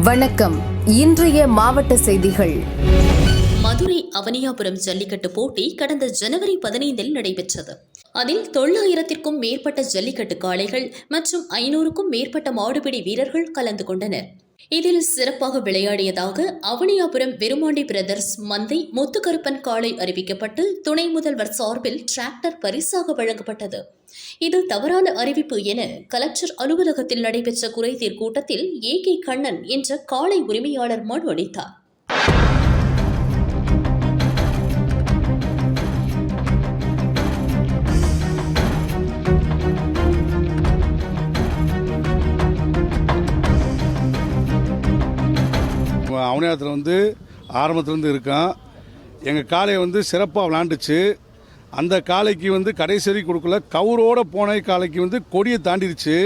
வணக்கம். இன்றைய மாவட்ட செய்திகள். மதுரை அவனியாபுரம் ஜல்லிக்கட்டு போட்டி கடந்த ஜனவரி 15 நடைபெற்றது. அதில் 900க்கும் மேற்பட்ட ஜல்லிக்கட்டு காளைகள் மற்றும் 500க்கும் மேற்பட்ட மாடுபிடி வீரர்கள் கலந்து கொண்டனர். இதில் சிறப்பாக விளையாடியதாக அவனியாபுரம் வெருமாண்டி பிரதர்ஸ் மந்தை முத்துக்கருப்பன் காளை அறிவிக்கப்பட்டு துணை முதல்வர் சார்பில் டிராக்டர் பரிசாக வழங்கப்பட்டது. இது தவறான அறிவிப்பு என கலெக்டர் அலுவலகத்தில் நடைபெற்ற குறைதீர் கூட்டத்தில் ஏ.கே. கண்ணன் என்ற காளை உரிமையாளர் மனு அளித்தார். அவனியாபுரத்தில் ஆரம்பத்துலேருந்து இருக்கான். எங்கள் காளையை சிறப்பாக விளாண்டுச்சு. அந்த காளைக்கு கடைசரி கொடுக்கல, கவுரோடு போன காளைக்கு கொடியை தாண்டிடுச்சு.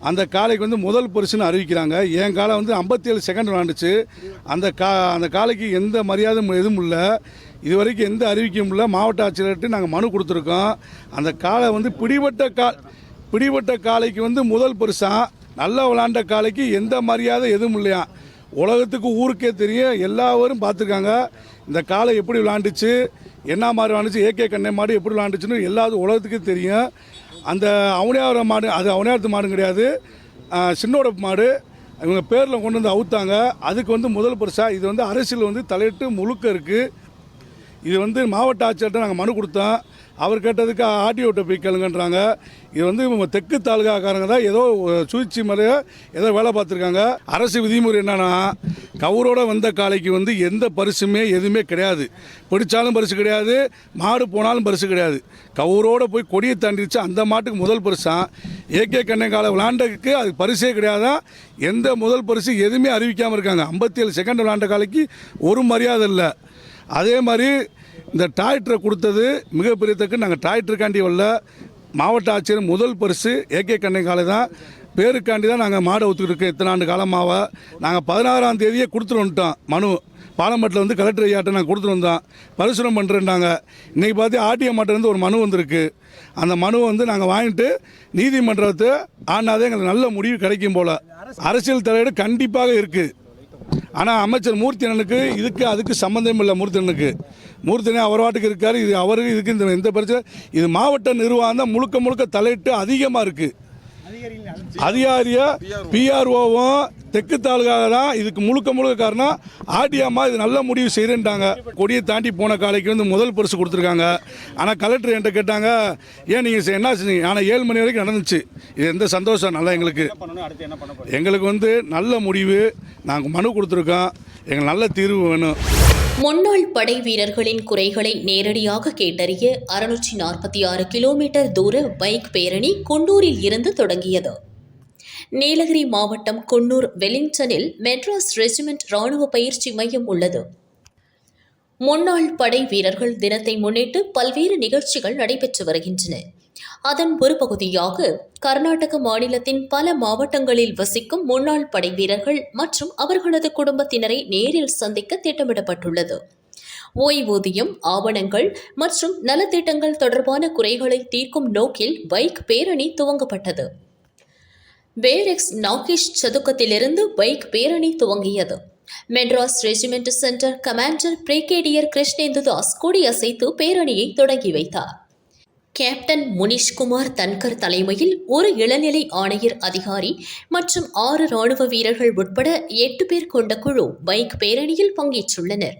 அந்த காளைக்கு முதல் பரிசுன்னு அறிவிக்கிறாங்க. என் காலை 57 செகண்ட் விளாண்டுச்சு. அந்த காளைக்கு எந்த மரியாதையும் எதுவும் இல்லை. இது வரைக்கும் எந்த அறிவிக்கையும் இல்லை. மாவட்ட ஆட்சியர்கிட்ட நாங்கள் மனு கொடுத்துருக்கோம். அந்த காளை பிடிபட்ட காளைக்கு முதல் பரிசாக நல்லா விளாண்ட காளைக்கு எந்த மரியாதை எதுவும் இல்லையா. உலகத்துக்கு ஊருக்கே தெரியும், எல்லாரும் பார்த்துருக்காங்க இந்த காளை எப்படி விளாண்டுச்சு, என்ன மாதிரி விளாண்டுச்சு, ஏ.கே. கண்ணை மாடு எப்படி விளாண்டுச்சுன்னு எல்லாரும் உலகத்துக்கே தெரியும். அந்த அவனியாபுரம் மாடு அது அவனியாபுரத்து மாடு கிடையாது, சின்னோட மாடு. இவங்க பேரில் கொண்டு வந்து அவுத்தாங்க. அதுக்கு முதல் பரிசாக இது அரசியல் தலையிட்டு முழுக்க இருக்குது. இது மாவட்ட ஆட்சியர்கிட்ட நாங்கள் மனு கொடுத்தோம். அவர் கேட்டதுக்கு ஆர்டிஓட்ட போய் கேளுங்கன்றாங்க. இது தெற்கு தாலுகாக்காரங்க தான் ஏதோ சூழ்ச்சி முறையை ஏதோ வேலை பார்த்துருக்காங்க. அரசு விதிமுறை என்னன்னா, கவுரோட வந்த காளைக்கு எந்த பரிசுமே எதுவுமே கிடையாது. பிடிச்சாலும் பரிசு கிடையாது, மாடு போனாலும் பரிசு கிடையாது. கவுரோட போய் கொடியை தாண்டிடுச்சு அந்த மாட்டுக்கு முதல் பரிசாக. ஏ.கே. கண்ணை காலை விளாண்டதுக்கு அது பரிசே கிடையாதான். எந்த முதல் பரிசு எதுவுமே அறிவிக்காமல் இருக்காங்க. 57 செகண்ட் விளாண்ட காளைக்கு ஒரு மரியாதை இல்லை. அதே மாதிரி இந்த டிராக்டரை கொடுத்தது மிகப்பெரிய தக்கு. நாங்கள் டிராக்டருக்காண்டி வரல, மாவட்ட ஆட்சியர் முதல் பரிசு ஏ.கே. கண்ணை காலை தான். பேருக்காண்டி தான் நாங்கள் மாடை ஒத்துக்கிட்டு இத்தனை ஆண்டு காலமாக. நாங்கள் 16ஆம் தேதியே கொடுத்துட்டு வந்துட்டோம் மனு. பாலமட்டில் கலெக்டர் ஐயாட்ட நாங்கள் கொடுத்துட்டு வந்தோம். பரிசுரம் பண்ணுறேன்னாங்க. இன்றைக்கி பார்த்து ஆர்டிஓ மாட்டிலேருந்து ஒரு மனு வந்திருக்கு. அந்த மனுவை நாங்கள் வாங்கிட்டு நீதிமன்றத்தை ஆனாதே எங்களுக்கு நல்ல முடிவு கிடைக்கும் போல். அரசியல் தலையீடு கண்டிப்பாக இருக்குது. ஆனால் அமைச்சர் மூர்த்தி அண்ணனுக்கு அதுக்கு சம்மந்தம் இல்லை. மூர்த்தி அண்ணன் அவர் வாட்டுக்கு இருக்கார். இது அவருக்கு இதுக்கு இந்த பிரச்சனை. இது மாவட்ட நிர்வாகம் தான் முழுக்க தலையிட்டு அதிகமாக இருக்குது. அதிகாரியா பிஆர்ஓவும் தெற்கு தாலுகாக தான் இதுக்கு முழுக்க காரணம். ஆர்டிஓமா இது நல்ல முடிவு செய்கிறேன்ட்டாங்க. கொடியை தாண்டி போன காளைக்கு முதல் பரிசு கொடுத்துருக்காங்க. ஆனால் கலெக்டர் என்கிட்ட கேட்டாங்க, ஏன் நீங்கள் என்ன செஞ்சீங்க. ஆனால் 7 மணி வரைக்கும் நடந்துச்சு. இது எந்த சந்தோஷம் நல்லா எங்களுக்கு நல்ல முடிவு. நாங்கள் மனு கொடுத்துருக்கோம். எங்களுக்கு நல்ல தீர்வு வேணும். முன்னாள் படை வீரர்களின் குறைகளை நேரடியாக கேட்டறிய 646 கிலோமீட்டர் தூர பைக் பேரணி குன்னூரில் இருந்து தொடங்கியது. நீலகிரி மாவட்டம் குன்னூர் வெலிங்டனில் மெட்ராஸ் ரெஜிமெண்ட் ராணுவ பயிற்சி மையம் உள்ளது. முன்னாள் படை வீரர்கள் தினத்தை முன்னிட்டு பல்வேறு நிகழ்ச்சிகள் நடைபெற்று வருகின்றன. அதன் ஒரு பகுதியாக கர்நாடக மாநிலத்தின் பல மாவட்டங்களில் வசிக்கும் முன்னாள் படை வீரர்கள் மற்றும் அவர்களது குடும்பத்தினரை நேரில் சந்திக்க திட்டமிடப்பட்டுள்ளது. ஓய்வூதியம், ஆவணங்கள் மற்றும் நலத்திட்டங்கள் தொடர்பான குறைகளை தீர்க்கும் நோக்கில் பைக் பேரணி துவங்கப்பட்டது. பேரெக்ஸ் நாகேஷ் சதுக்கத்திலிருந்து பைக் பேரணி துவங்கியது. Madras regiment centre commander brigadier Krishnendu Das கொடியசைத்து பேரணியை தொடங்கி வைத்தார். கேப்டன் முனிஷ்குமார் தன்கர் தலைமையில் ஒரு இளநிலை ஆணையர் அதிகாரி மற்றும் 6 ராணுவ வீரர்கள் உட்பட 8 பேர் கொண்ட குழு பைக் பேரணியில் பங்கேற்றுள்ளனர்.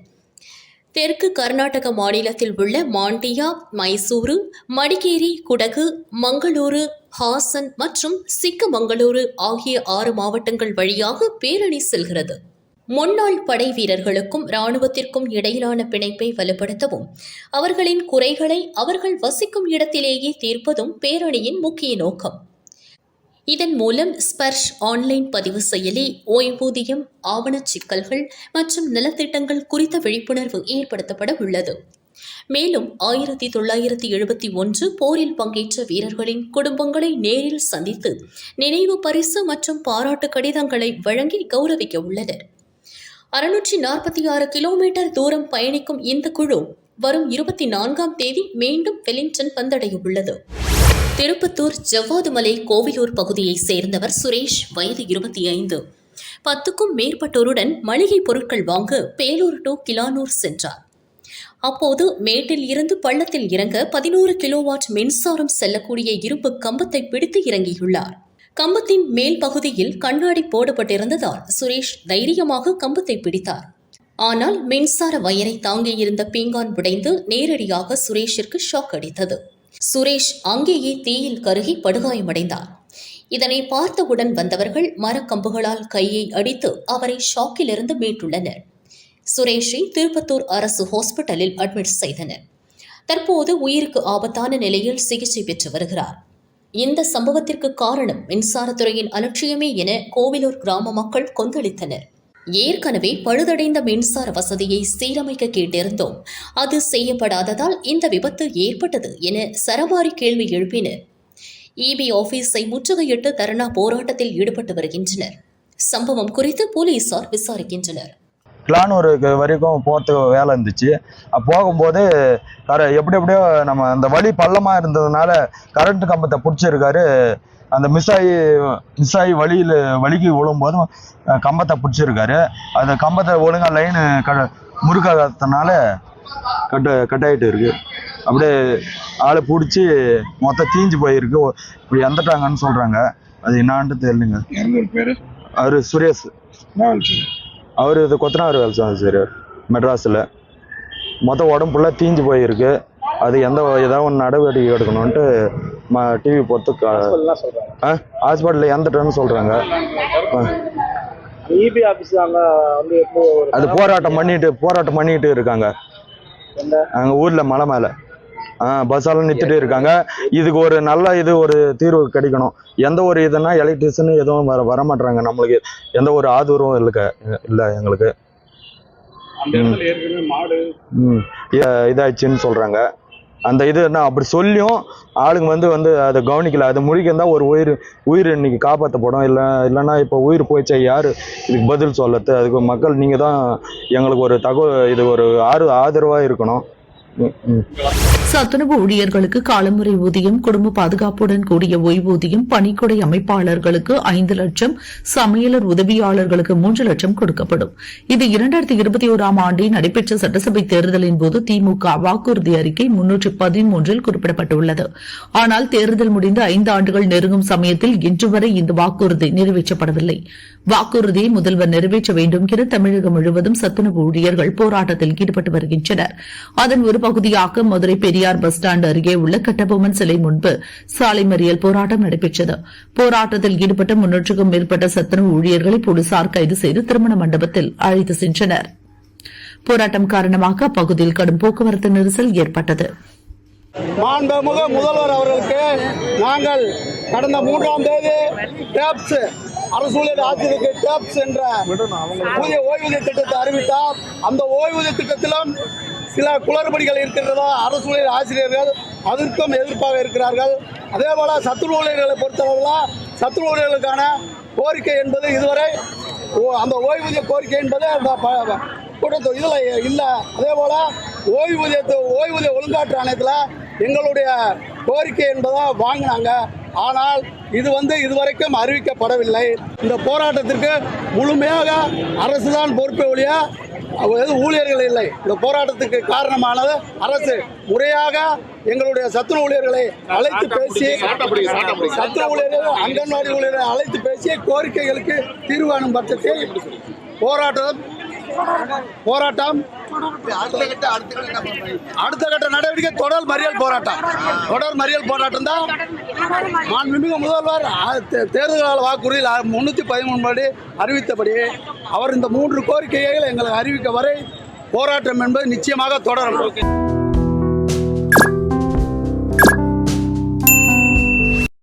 தெற்கு கர்நாடக மாநிலத்தில் உள்ள மாண்டியா, மைசூரு, மடிகேரி, குடகு, மங்களூரு, ஹாசன் மற்றும் சிக்கமங்களூரு ஆகிய 6 மாவட்டங்கள் வழியாக பேரணி செல்கிறது. முன்னாள் படை வீரர்களுக்கும் இராணுவத்திற்கும் இடையிலான பிணைப்பை வலுப்படுத்தவும் அவர்களின் குறைகளை அவர்கள் வசிக்கும் இடத்திலேயே தீர்ப்பதும் பேரணியின் முக்கிய நோக்கம். இதன் மூலம் ஸ்பர்ஷ் ஆன்லைன் பதிவு செயலி, ஓய்வூதியம், ஆவணச் சிக்கல்கள் மற்றும் நலத்திட்டங்கள் குறித்த விழிப்புணர்வு ஏற்படுத்தப்பட உள்ளது. மேலும் 1971 போரில் பங்கேற்ற வீரர்களின் குடும்பங்களை நேரில் சந்தித்து நினைவு பரிசு மற்றும் பாராட்டு கடிதங்களை வழங்கி கௌரவிக்க உள்ளனர். 646 கிலோமீட்டர் தூரம் பயணிக்கும் இந்த குழு வரும் 24ஆம் தேதி மீண்டும் வெலிங்டன் வந்தடைய உள்ளது. திருப்பத்தூர் ஜவ்வாதுமலை கோவிலூர் பகுதியைச் சேர்ந்தவர் சுரேஷ், வயது 25. 10க்கும் மேற்பட்டோருடன் மளிகை பொருட்கள் வாங்க பேலூர் டு கிளானூர் சென்றார். அப்போது மேட்டில் இருந்து பள்ளத்தில் இறங்க 11 கிலோவாட் மின்சாரம் செல்லக்கூடிய இரும்பு கம்பத்தை பிடித்து இறங்கியுள்ளார். கம்பத்தின் மேல் பகுதியில் கண்ணாடி போடப்பட்டிருந்ததால் சுரேஷ் தைரியமாக கம்பத்தை பிடித்தார். ஆனால் மின்சார வயரை தாங்கியிருந்த பீங்கான் உடைந்து நேரடியாக சுரேஷிற்கு ஷாக் அடித்தது. சுரேஷ் அங்கேயே தீயில் கருகி படுகாயமடைந்தார். இதனை பார்த்தவுடன் வந்தவர்கள் மரக்கம்புகளால் கையை அடித்து அவரை ஷாக்கிலிருந்து மீட்டுள்ளனர். சுரேஷை திருப்பத்தூர் அரசு ஹாஸ்பிட்டலில் அட்மிட் செய்தனர். தற்போது உயிருக்கு ஆபத்தான நிலையில் சிகிச்சை பெற்று வருகிறார். இந்த சம்பவத்திற்கு காரணம் மின்சாரத்துறையின் அலட்சியமே என கோவிலூர் கிராம மக்கள் கொந்தளித்தனர். ஏற்கனவே பழுதடைந்த மின்சார வசதியை சீரமைக்க கேட்டிருந்தோம், அது செய்யப்படாததால் இந்த விபத்து ஏற்பட்டது என சரமாரி கேள்வி எழுப்பினர். இபி ஆபீஸை முற்றுகையிட்டு தர்ணா போராட்டத்தில் ஈடுபட்டு வருகின்றனர். சம்பவம் குறித்து போலீசார் விசாரிக்கின்றனர். கிளானூருக்கு வரைக்கும் போகிறதுக்கு வேலை இருந்துச்சு. போகும்போது எப்படியோ நம்ம அந்த வழி பள்ளமாக இருந்ததுனால கரண்ட் கம்பத்தை பிடிச்சிருக்காரு. அந்த மிஸ் ஆகி வழிக்கு விழும்போதும் கம்பத்தை பிடிச்சிருக்காரு. அந்த கம்பத்தை ஒழுங்காக லைனு முறுக்காதனால கட் ஆகிட்டு இருக்கு. அப்படியே ஆளை பிடிச்சி மொத்தம் தீஞ்சு போயிருக்கு. இப்படி இறந்துட்டாங்கன்னு சொல்கிறாங்க. அது என்னான்ட்டு தெரியலைங்க. அவர் சுரேஷ், அவர் இது கொத்தனார் வேலை சார் மெட்ராஸில். மொத்தம் உடம்பு ஃபுல்லாக தீஞ்சு போயிருக்கு. அது ஏதாவது ஒன்று நடவடிக்கை எடுக்கணுன்ட்டு டிவி பொறுத்து ஹாஸ்பிட்டலில் இறந்துட்டேன்னு சொல்கிறாங்க. அது போராட்டம் பண்ணிட்டு இருக்காங்க அங்கே ஊரில் மலை மேலே. பஸ்ஸாலும் நிறுத்திட்டு இருக்காங்க. இதுக்கு ஒரு நல்ல ஒரு தீர்வு கிடைக்கணும். எந்த ஒரு இதுனா எலக்ட்ரிஷியன் எதுவும் வர மாட்டாங்க. நம்மளுக்கு எந்த ஒரு ஆதரவும் இல்லை எங்களுக்கு. இதாச்சுன்னு சொல்றாங்க. அந்த இதுனா அப்படி சொல்லியும் ஆளுங்க வந்து அதை கவனிக்கல. அது முழிக்கந்தா ஒரு உயிர் இன்னைக்கு காப்பாற்றப்படும். இல்லைன்னா இப்போ உயிர் போயிடுச்சா யாரு இதுக்கு பதில் சொல்லது? அதுக்கு மக்கள் நீங்க தான் எங்களுக்கு ஒரு இது ஒரு ஆதரவா இருக்கணும். சத்துணவு ஊழியர்களுக்கு காலமுறை ஊதியம், குடும்ப பாதுகாப்புடன் கூடிய ஓய்வூதியம், பணிக்கொடை அமைப்பாளர்களுக்கு 5 லட்சம், சமையலர் உதவியாளர்களுக்கு 3 லட்சம் கொடுக்கப்படும். இது 2021ஆம் ஆண்டில் நடைபெற்ற சட்டசபை தேர்தலின் போது திமுக வாக்குறுதி அறிக்கை 313 குறிப்பிடப்பட்டுள்ளது. ஆனால் தேர்தல் முடிந்து 5 ஆண்டுகள் நெருங்கும் சமயத்தில் இன்று வரை இந்த வாக்குறுதி நிறைவேற்றப்படவில்லை. வாக்குறுதியை முதல்வர் நிறைவேற்ற வேண்டும் என தமிழகம் முழுவதும் சத்துணவு ஊழியர்கள் போராட்டத்தில் ஈடுபட்டு வருகின்றனர். அதன் ஒரு பகுதியாக மதுரை பெரியார் பஸ் ஸ்டாண்ட் அருகே உள்ள கட்டபொம்மன் சிலை முன்பு சாலை மறியல் போராட்டம் நடைபெற்றது. போராட்டத்தில் ஈடுபட்ட 300க்கும் மேற்பட்ட சத்துணவு ஊழியர்களை போலீசார் கைது செய்து திருமண மண்டபத்தில் அழைத்து சென்றனர். போராட்டம் காரணமாக அப்பகுதியில் கடும் போக்குவரத்து நெரிசல் ஏற்பட்டது. மாண்புமிகு முதல்வர் அவர்களுக்கு நாங்கள் கடந்த 3ஆம் தேதி டேப்ஸ் அரசு ஊழியர் ஆட்சியருக்கு டேப்ஸ் என்ற புதிய ஓய்வூதிய திட்டத்தை அறிவித்தார். அந்த ஓய்வூதிய திட்டத்திலும் சில குளறுபடிகள் இருக்கின்றதா அரசு ஊழியர் ஆசிரியர்கள் அதற்கும் எதிர்ப்பாக இருக்கிறார்கள். அதே போல சத்துணவு ஊழியர்களை பொறுத்தளவில் சத்துணவு ஊழியர்களுக்கான கோரிக்கை என்பது இதுவரை அந்த ஓய்வூதிய கோரிக்கை என்பது கூட்டத்தில் இதில் இல்லை. அதே போல ஓய்வூதிய ஒழுங்காற்று ஆணையத்தில் எங்களுடைய கோரிக்கை என்பதை வாங்கினாங்க. ஆனால் இது இதுவரைக்கும் அறிவிக்கப்படவில்லை. இந்த போராட்டத்திற்கு முழுமையாக அரசு தான் பொறுப்பை ஒழிய ஊழியர்கள் இல்லை. இந்த போராட்டத்துக்கு காரணமானது அரசு முறையாக எங்களுடைய சத்துணவு ஊழியர்களை அழைத்து பேசி சத்துணவு ஊழியர்கள் அங்கன்வாடி ஊழியர்களை அழைத்து பேசி கோரிக்கைகளுக்கு தீர்வு காணும் பட்சத்தில் போராட்டம் அடுத்த கட்ட நடவடிக்கை தொடர் மறியல் போராட்டம் தான். மாண்புமிகு முதல்வர் தேர்தல் வாக்குறுதியில் 313 படி அறிவித்தபடி அவர் இந்த 3 கோரிக்கைகள் எங்களுக்கு அறிவிக்க வரை போராட்டம் என்பது நிச்சயமாக தொடரும்.